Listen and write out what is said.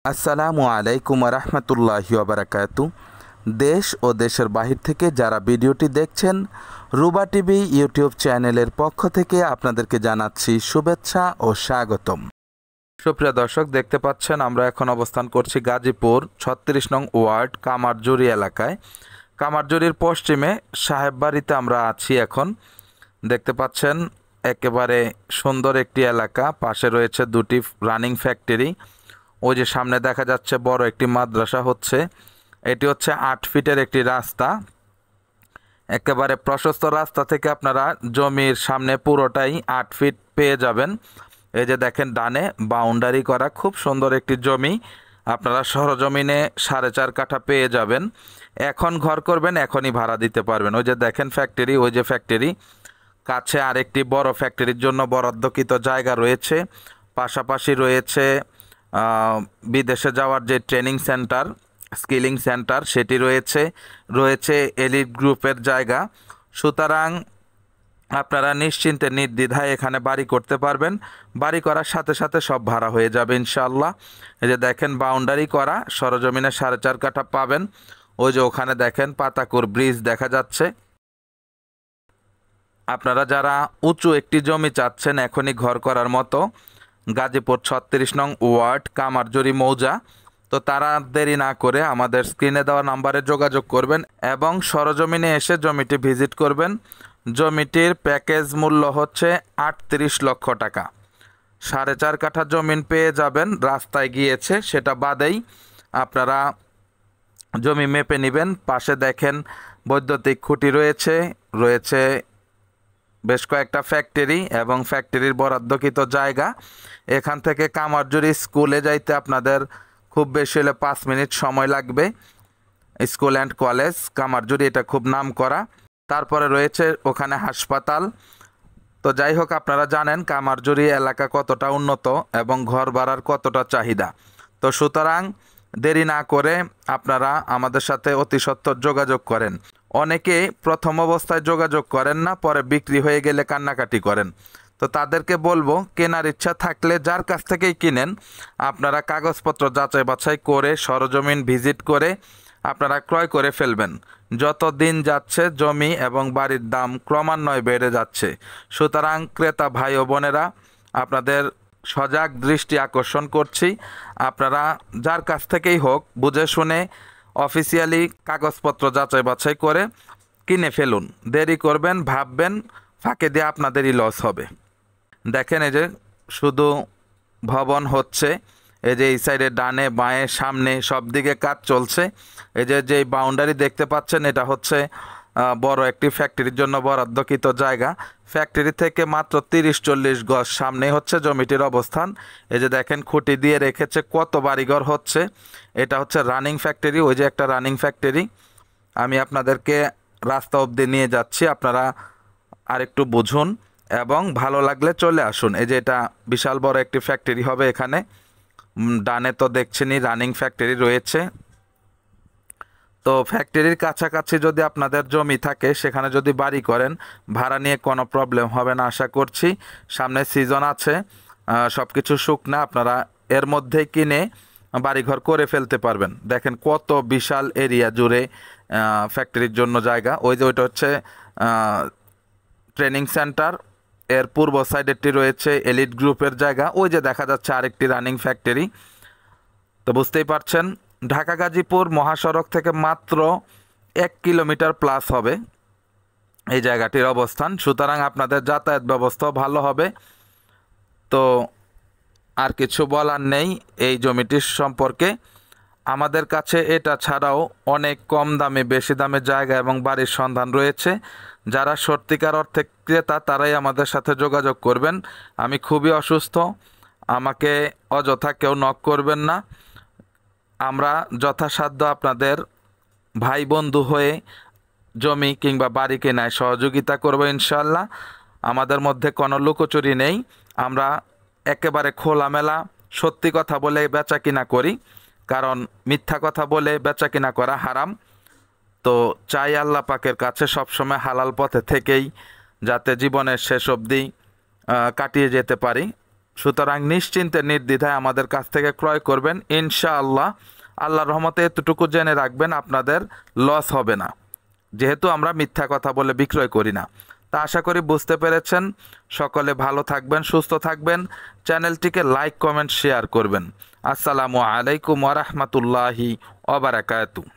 আসসালামু আলাইকুম রহমতুল্লাহি ওবারাকাতু। দেশ ও দেশের বাহির থেকে যারা ভিডিওটি দেখছেন, রুবা টিভি ইউটিউব চ্যানেলের পক্ষ থেকে আপনাদেরকে জানাচ্ছি শুভেচ্ছা ও স্বাগতম। সুপ্রিয় দর্শক, দেখতে পাচ্ছেন আমরা এখন অবস্থান করছি গাজীপুর ৩৬ নং ওয়ার্ড কামারজুরি এলাকায়। কামারজুরির পশ্চিমে সাহেববাড়িতে আমরা আছি এখন। দেখতে পাচ্ছেন একেবারে সুন্দর একটি এলাকা, পাশে রয়েছে দুটি রানিং ফ্যাক্টরি। ওই যে সামনে দেখা যাচ্ছে বড় একটি মাদ্রাসা হচ্ছে। এটি হচ্ছে ৮ ফিটের একটি রাস্তা, একেবারে প্রশস্ত রাস্তা থেকে আপনারা জমির সামনে পুরোটাই ৮ ফিট পেয়ে যাবেন। এই যে দেখেন ডানে বাউন্ডারি করা খুব সুন্দর একটি জমি, আপনারা সরজমিনে 4.5 কাঠা পেয়ে যাবেন। এখন ঘর করবেন, এখনই ভাড়া দিতে পারবেন। ওই যে দেখেন ফ্যাক্টরি, ওই যে ফ্যাক্টরি, কাছে আরেকটি বড় ফ্যাক্টরির জন্য বরাদ্দকৃত জায়গা রয়েছে। পাশাপাশি রয়েছে বিদেশে যাওয়ার যে ট্রেনিং সেন্টার, স্কিলিং সেন্টার, সেটি রয়েছে এলিট গ্রুপের জায়গা। সুতরাং আপনারা নিশ্চিন্তে নির্দ্বিধায় এখানে বাড়ি করতে পারবেন। বাড়ি করার সাথে সাথে সব ভাড়া হয়ে যাবে ইনশাআল্লাহ। এই যে দেখেন বাউন্ডারি করা, সরজমিনে 4.5 কাঠা পাবেন। ওই যে ওখানে দেখেন পাতাকুর ব্রিজ দেখা যাচ্ছে। আপনারা যারা উঁচু একটি জমি চাচ্ছেন এখনই ঘর করার মতো, গাজীপুর ৩৬ নং ওয়ার্ড কামারজুরি মৌজা, তো তারা দেরি না করে আমাদের স্ক্রিনে দেওয়া নাম্বারে যোগাযোগ করবেন এবং সরজমিনে এসে জমিটি ভিজিট করবেন। জমিটির প্যাকেজ মূল্য হচ্ছে ৩৮ লক্ষ টাকা। 4.5 কাঠা জমিন পেয়ে যাবেন, রাস্তায় গিয়েছে সেটা বাদেই আপনারা জমি মেপে নেবেন। পাশে দেখেন বৈদ্যুতিক খুঁটি রয়েছে বেশ কয়েকটা ফ্যাক্টরি এবং ফ্যাক্টরির বরাদ্দকৃত জায়গা। এখান থেকে কামারজুরি স্কুলে যাইতে আপনাদের খুব বেশি হলে 5 মিনিট সময় লাগবে। স্কুল অ্যান্ড কলেজ কামারজুরি, এটা খুব নাম করা। তারপরে রয়েছে ওখানে হাসপাতাল। তো যাই হোক, আপনারা জানেন কামারজুরি এলাকা কতটা উন্নত এবং ঘর ভাড়ার কতটা চাহিদা। তো সুতরাং দেরি না করে আপনারা আমাদের সাথে অতি সত্বর যোগাযোগ করেন। অনেকে প্রথম অবস্থায় যোগাযোগ করেন না, পরে বিক্রি হয়ে গেলে কান্নাকাটি করেন। তো তাদেরকে বলবো, কেনার ইচ্ছা থাকলে যার কাছ থেকেই কিনেন, আপনারা কাগজপত্র যাচাই বাছাই করে সরজমিন ভিজিট করে আপনারা ক্রয় করে ফেলবেন। যত দিন যাচ্ছে জমি এবং বাড়ির দাম ক্রমান্বয়ে বেড়ে যাচ্ছে। সুতরাং ক্রেতা ভাই ও বোনেরা, আপনাদের সজাগ দৃষ্টি আকর্ষণ করছি, আপনারা যার কাছ থেকেই হোক বুঝে শুনে অফিসিয়ালি কাগজপত্র যাচাই বাছাই করে কিনে ফেলুন। দেরি করবেন, ভাববেন, ফাঁকে দিয়ে আপনাদেরই লস হবে। দেখেন এই যে শুধু ভবন হচ্ছে, এই যে এই সাইডে ডানে বাঁয়ে সামনে সব দিকে কাজ চলছে। এই যে বাউন্ডারি দেখতে পাচ্ছেন, এটা হচ্ছে বড় একটি ফ্যাক্টরির জন্য বরাদ্দকৃত জায়গা। ফ্যাক্টরি থেকে মাত্র 30-40 গজ সামনে হচ্ছে জমিটির অবস্থান। এই যে দেখেন খুঁটি দিয়ে রেখেছে, কত বাড়িঘর হচ্ছে। এটা হচ্ছে রানিং ফ্যাক্টরি, ওই যে একটা রানিং ফ্যাক্টরি। আমি আপনাদেরকে রাস্তা অবধি নিয়ে যাচ্ছি, আপনারা আরেকটু বুঝুন এবং ভালো লাগলে চলে আসুন। এই যে এটা বিশাল বড় একটি ফ্যাক্টরি হবে এখানে। ডানে তো দেখছেনই রানিং ফ্যাক্টরি রয়েছে। তো ফ্যাক্টরির কাছাকাছি যদি আপনাদের জমি থাকে, সেখানে যদি বাড়ি করেন, ভাড়া নিয়ে কোনো প্রবলেম হবে না আশা করছি। সামনে সিজন আছে, সব কিছু শুকনা, আপনারা এর মধ্যেই কিনে বাড়িঘর করে ফেলতে পারবেন। দেখেন কত বিশাল এরিয়া জুড়ে ফ্যাক্টরির জন্য জায়গা। ওই যে ওইটা হচ্ছে ট্রেনিং সেন্টার, এর পূর্ব সাইডেরটি রয়েছে এলিট গ্রুপের জায়গা। ওই যে দেখা যাচ্ছে আরেকটি রানিং ফ্যাক্টরি। তো বুঝতেই পারছেন, ঢাকা গাজীপুর মহাসড়ক থেকে মাত্র 1 কিলোমিটার প্লাস হবে এই জায়গাটির অবস্থান। সুতরাং আপনাদের যাতায়াত ব্যবস্থাও ভালো হবে। তো আর কিছু বলার নেই এই জমিটির সম্পর্কে। আমাদের কাছে এটা ছাড়াও অনেক কম দামে বেশি দামে জায়গা এবং বাড়ির সন্ধান রয়েছে। যারা সত্যিকার অর্থে ক্রেতা তারাই আমাদের সাথে যোগাযোগ করবেন। আমি খুবই অসুস্থ, আমাকে অযথা কেউ নক করবেন না। আমরা যথাসাধ্য আপনাদের ভাই বন্ধু হয়ে জমি কিংবা বাড়ি কেনায় সহযোগিতা করব ইনশাল্লাহ। আমাদের মধ্যে কোনো লুকোচুরি নেই, আমরা একেবারে খোলামেলা সত্যি কথা বলে বেচা কিনা করি, কারণ মিথ্যা কথা বলে বেচা কিনা করা হারাম। তো চাই আল্লাহ পাকের কাছে সবসময় হালাল পথে থেকেই যাতে জীবনের শেষ অবধি কাটিয়ে যেতে পারি। সুতরাং নিশ্চিন্তে নির্দ্বিধায় আমাদের কাছ থেকে ক্রয় করবেন ইনশাআল্লাহ। আল্লাহর রহমতে এতটুকু জেনে রাখবেন, আপনাদের লস হবে না, যেহেতু আমরা মিথ্যা কথা বলে বিক্রয় করি না। তা আশা করি বুঝতে পেরেছেন। সকলে ভালো থাকবেন, সুস্থ থাকবেন। চ্যানেলটিকে লাইক, কমেন্ট, শেয়ার করবেন। আসসালামু আলাইকুম ওয়া রাহমাতুল্লাহি ওয়া বারাকাতুহু।